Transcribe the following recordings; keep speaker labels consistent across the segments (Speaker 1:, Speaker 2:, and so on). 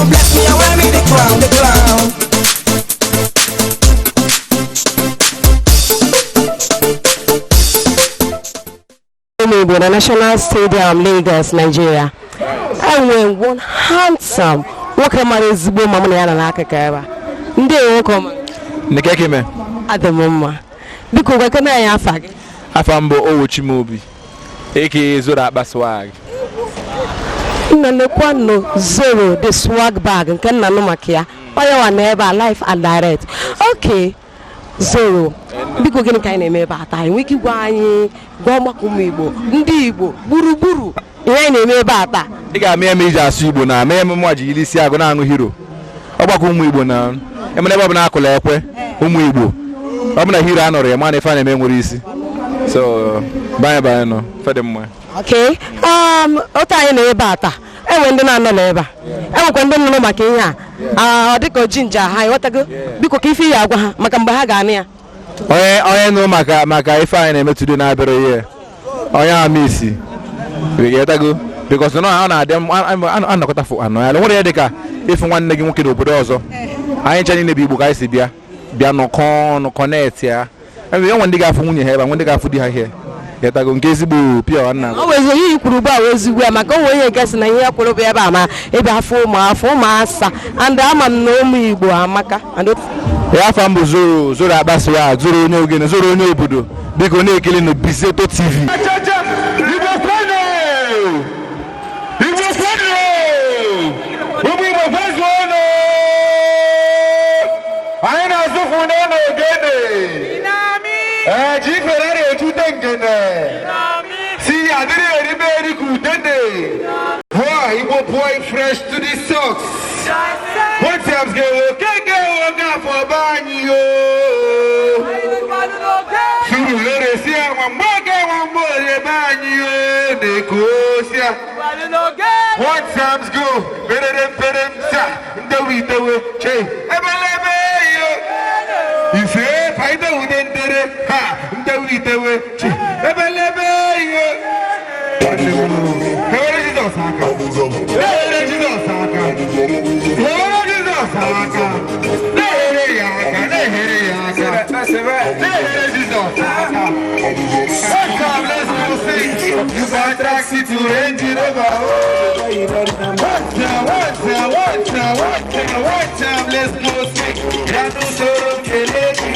Speaker 1: go bless me and wear me the crown, the crown.
Speaker 2: The National Stadium, Lagos, Nigeria. And when one handsome, welcome is boom, Mamma Nakaka. They welcome
Speaker 3: Nikekime
Speaker 2: at the moment. Because I can have
Speaker 3: Afambo Owochimobi, aka Zoro swag.
Speaker 2: No, Zoro, the swag bag, and can no makia. Why you never life and direct. Okay, Zoro. Biko gini kaine me bata wiki gwanye Ogbako Umu Igbo ndị Igbo gburugburu ihe na-eme bata
Speaker 3: ị ga-ame eme iji asụ Igbo na ame eme mwaji ili isi agụ na-aṅụ hero Ogbako Umu Igbo na emene ebe ọ bụ na akụla ekwe ụmụ Igbo ọ bụ na hero anọrọ ya ma na ife a na-eme nwere isi so banye no fede mma.
Speaker 2: Okay, otu anyị na-ebe bata enwe ndị na-anọ n'ebe a enwekwa ndị nọ maka ihe a ọ dịka jinja ha ịghọtago biko ka ife ya agwa ha maka mgbe ha ga-anụ ya
Speaker 3: onye nụ maka ife anyị na-emetụdo na-abịara ihe onye amisi ịghọtago because no ọ na-adị anọkọta fụ anọ ya nwere ya dịka ịfụ nwanne gị nwoke n'obodo ọzọ anyị ncha niile bụ Igbo ka anyị si bịa nọkọ na-eti ya enwe ndị ga-afụ nwunye ha ebe nwe ndị ga-afụ di ha ihe ịghọtago nke ezigbo pịa nna
Speaker 2: o wezi ihe ikwuru ugbu a ezigbo ya maka onwe onye nke si na ihe ya kwuru bụ ebe a ma ebe afọ ụmụ asa and ama m na ụmụ Igbo amaka
Speaker 3: ya afọ mbụ Zoro Agbasiwa Zoro onye ogene Zoro onye obodo biko na-ekele na Pizeeto TV
Speaker 4: anyị na-azụfụ n'ọnụ ogene jifere na-etute ngene si adịrị eribe eriku udene boy Igbo boy fresh to the socks one times ga-ewe keke ewe gafọ ọba anyị yo suru lere si enwe mgbe orebe anyị yo na-eko si ya one times go perem sa ndewe che ebelebe ife faida udendere ha ndewe chi ebelebe yo Hore Jesus aka Hore Jesus aka Nehere ya aka Jesus aka Come let's go sing You got taxi to Range Rover One time let's go sing Yanu Zoro Kelechi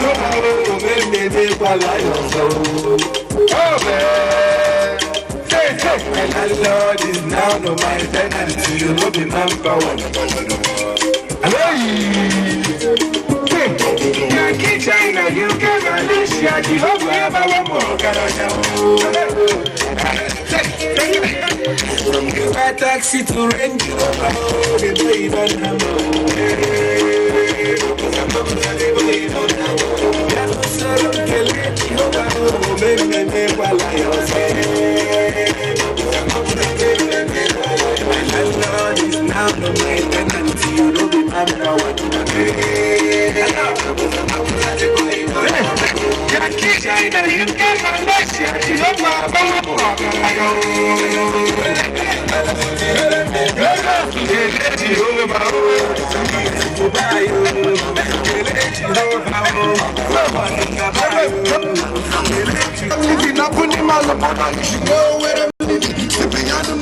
Speaker 4: Oh man And the Lord is now no my tenant you will be number one Yankee China you can Malaysia Jehovah ever one more From Dubai taxi to Range Rover they play on China, you can Malaysia,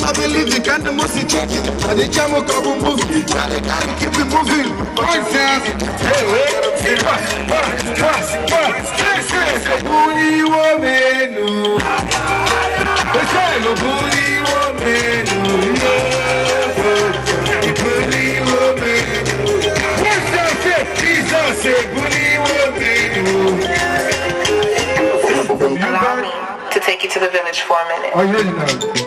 Speaker 4: I believe you can't most check it. And the chamo couple moving. Gotta keep it moving. One sound. Bully woman. Bully woman. Bully woman. What's that? Jesus said bully woman.
Speaker 5: Allow me to take you to the village for a minute.
Speaker 4: Oh, you know.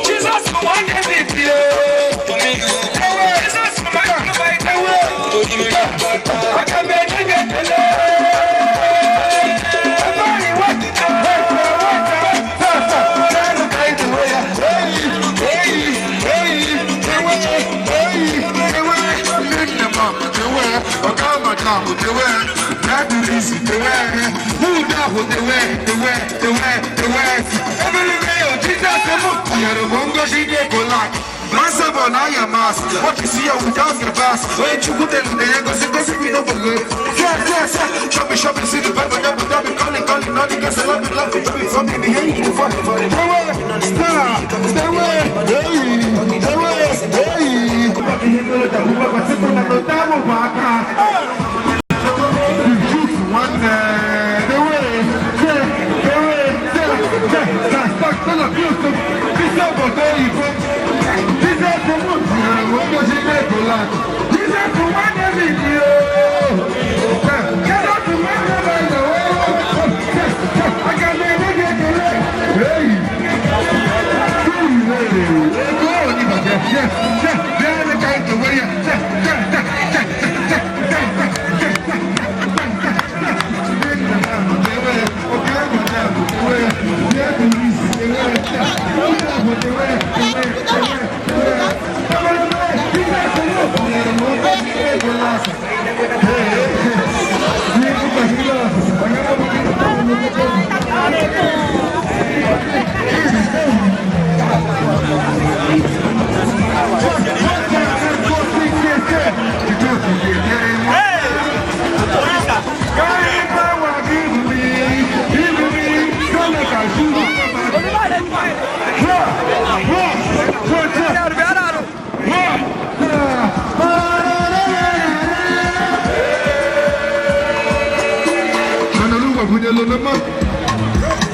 Speaker 4: Jesus, one day with you. Jesus, my I can make it. What you see without the bus, when you put them there, because it doesn't mean over good. Yes, shopping, see the Bible, calling, nothing gets a lot of love, something the end you for it.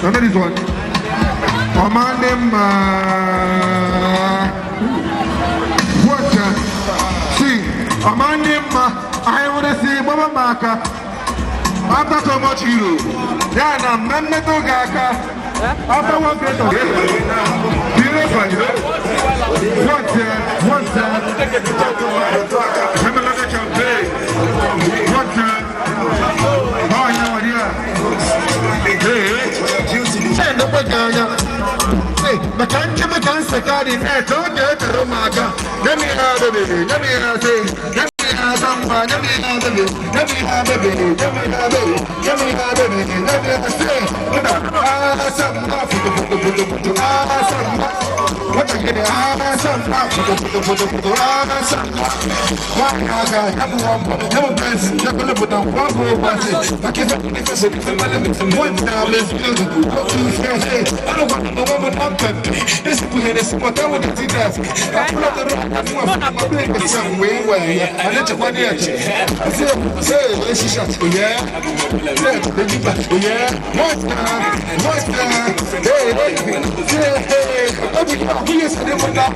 Speaker 4: Another this one. I want to see Mama Maka. After so much hero. Yeah, I'm not Gaka. After one great of one time. Have another campaign. One time. Oh, yeah. Hey, McCann, Sakadi, I told you to Romaka. Let me have a baby, let me have a somebody, let me have a baby, let me have a baby, let me have a baby, let me have a baby, let me have a say. What I get,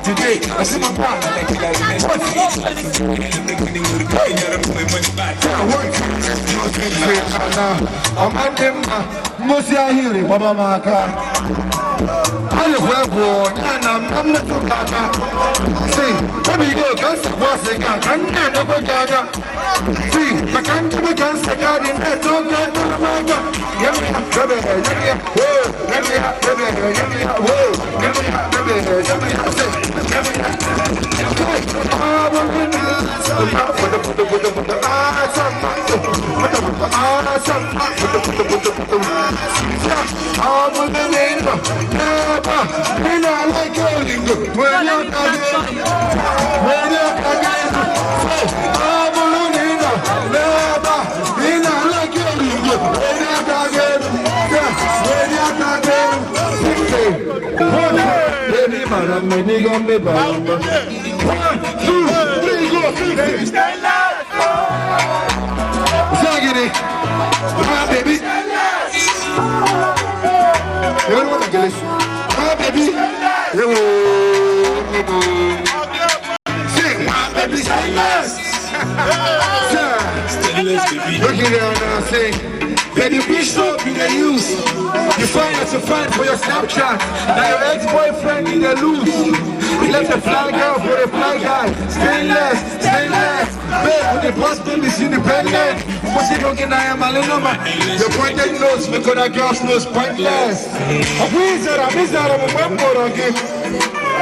Speaker 4: today, I see my partner. I'm at them, Mosia Hiri, Baba Maka. I live well, and I'm not so bad. See, let me go against the boss again. I'm never gonna see, I can't come against the garden. I don't get to the water. Let me have trouble, let me have woe, let me have trouble, let me have woe, let me have trouble, let me have say. Many gonna be bound. 1, 2, 3, go. Sing it. My baby. You don't want to get it. My baby. Sing, my baby. Look at it now, sing. Then you be soap in the use. You find what you find for your Snapchat. Now your ex-boyfriend in the loose. You left a fly girl for a fly guy. Stainless, stainless. Babe, with the boss baby's independent. What's it looking I am a little man? Your pointed nose, make all that girl's nose pointless. A wizard, I'm a again.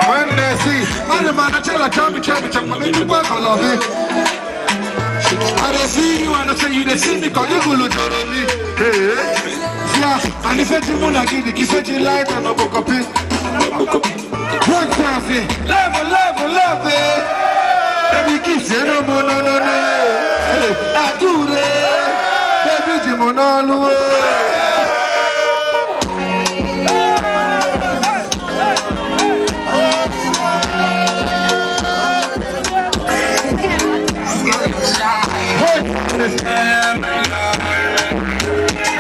Speaker 4: When they see, I'm the man, I tell her, can't be I'm going to work on it. I don't see you, and I say you, they see me, because you will look at me. Yeah, and if you want to give the light, and I'll book up it. One time, love it. Let me kiss you, no. I do that. Baby, Jim, on all the way.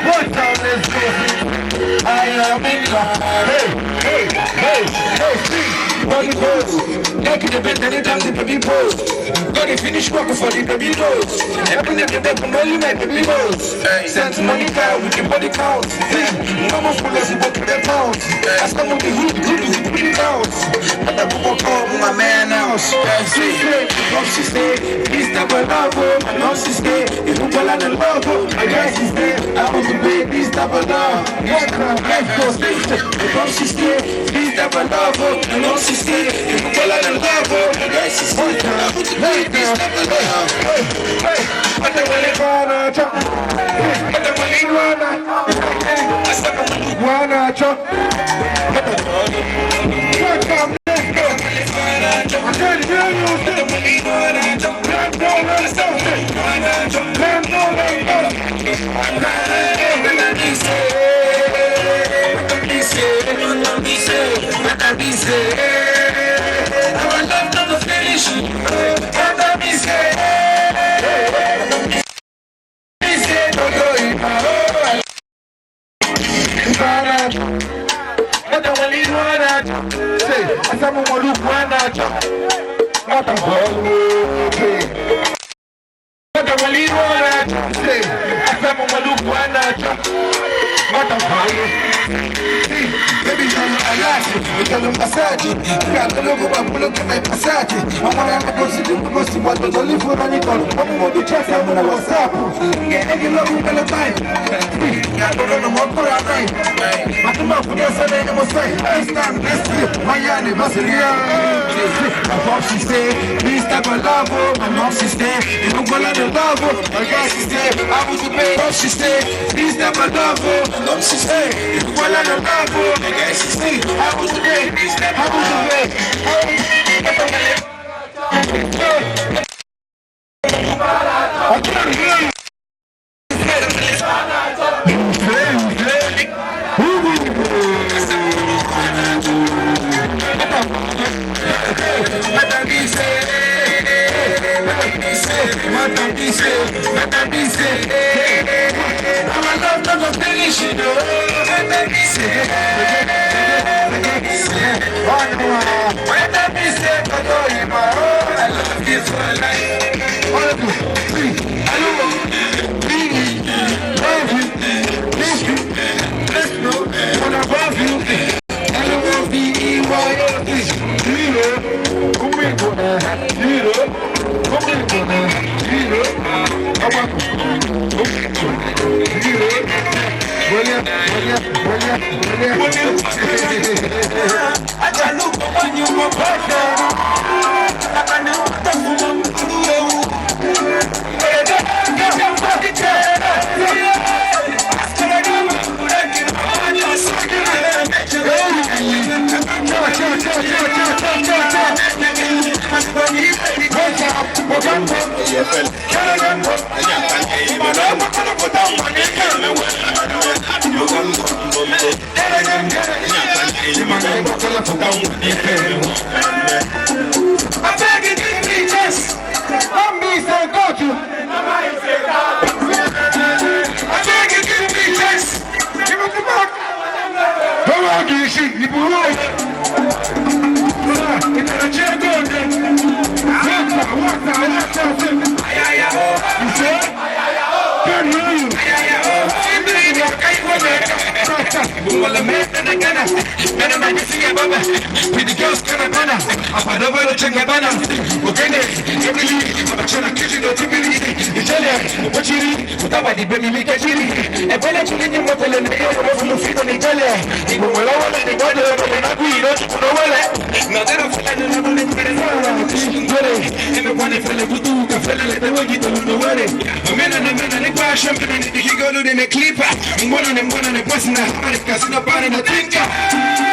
Speaker 4: What time is this? I am in love. Hey, body pose. Make it a bit anytime the baby pose. Got to finish working for the baby nose. Every day they come only make baby nose. Send money down with the body count. Mama full as you work in the pounds. I stand on the hood is the pretty counts. But I will call my man house. She say, please never love her. My love she say, if you call her the love her. I guess she say, I want to be please never love. Life goes later. She say, please never love her. My love she say, if you call her the love her. I guess she say, I want to be please never love. But the way wanna jump. But the way wanna. I step on the wanna jump. Welcome, let's go. I said, Better make me see a baba. With the girls can I banner. I don't want to check my banner. Okay, Emily, I'm trying to catch you to Timmy. Italia, what you need? Without the baby, make a chili. And when I put in your mother and the air from the feet on Italia, even when I want to go to the Nagui, don't you know what? Now that I'm feeling I'm going to get it. And the one that fell with you, I fell like the way you don't know what it. A man and a man and a crash, and you go to the clipper. One of them, person that I'm casting up on the thinker.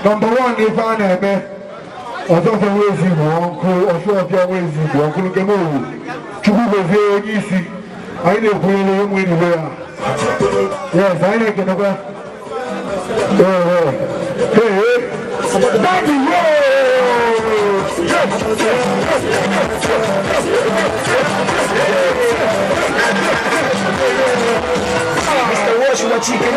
Speaker 6: Number one, if I never, or something with you, uncle, or show up your ways, you uncle, come over. To be very easy. I know where you are. Yes, I know you Mr. Wash, chicken,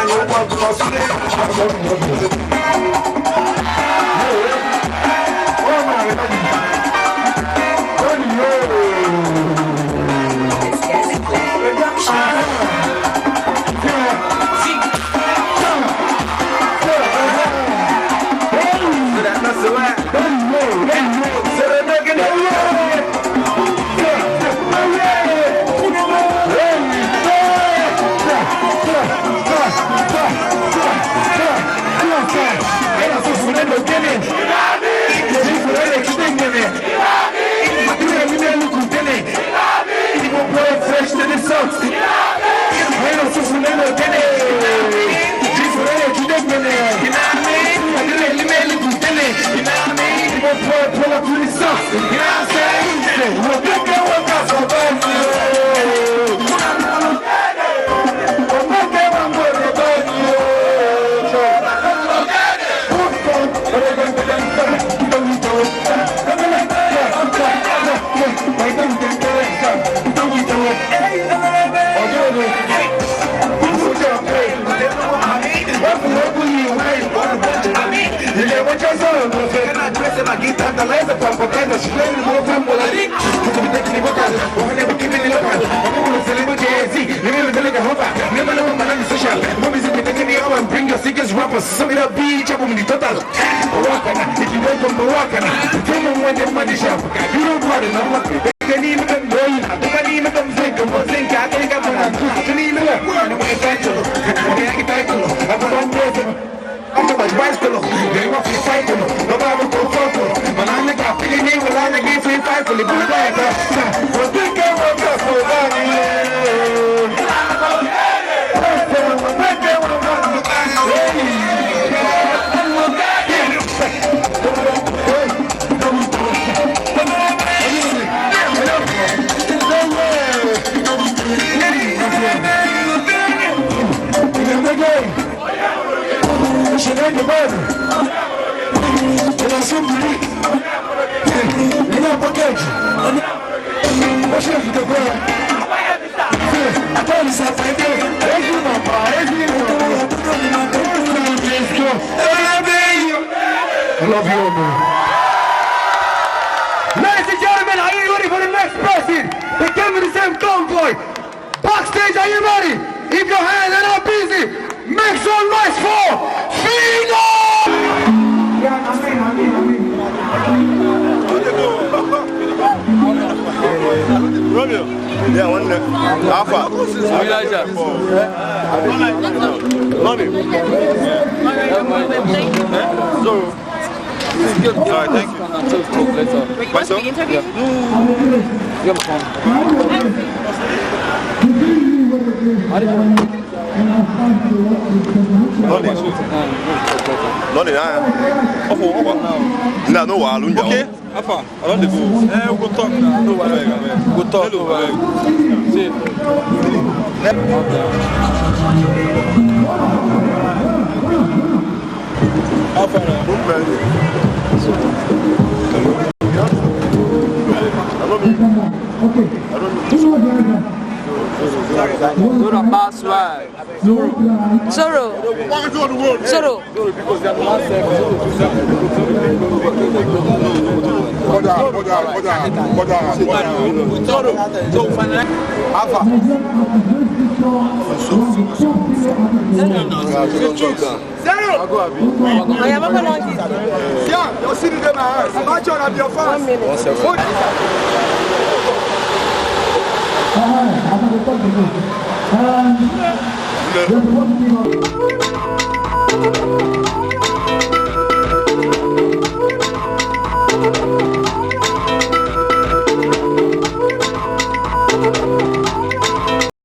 Speaker 6: What
Speaker 2: Zoro. Zoro.
Speaker 6: Zero.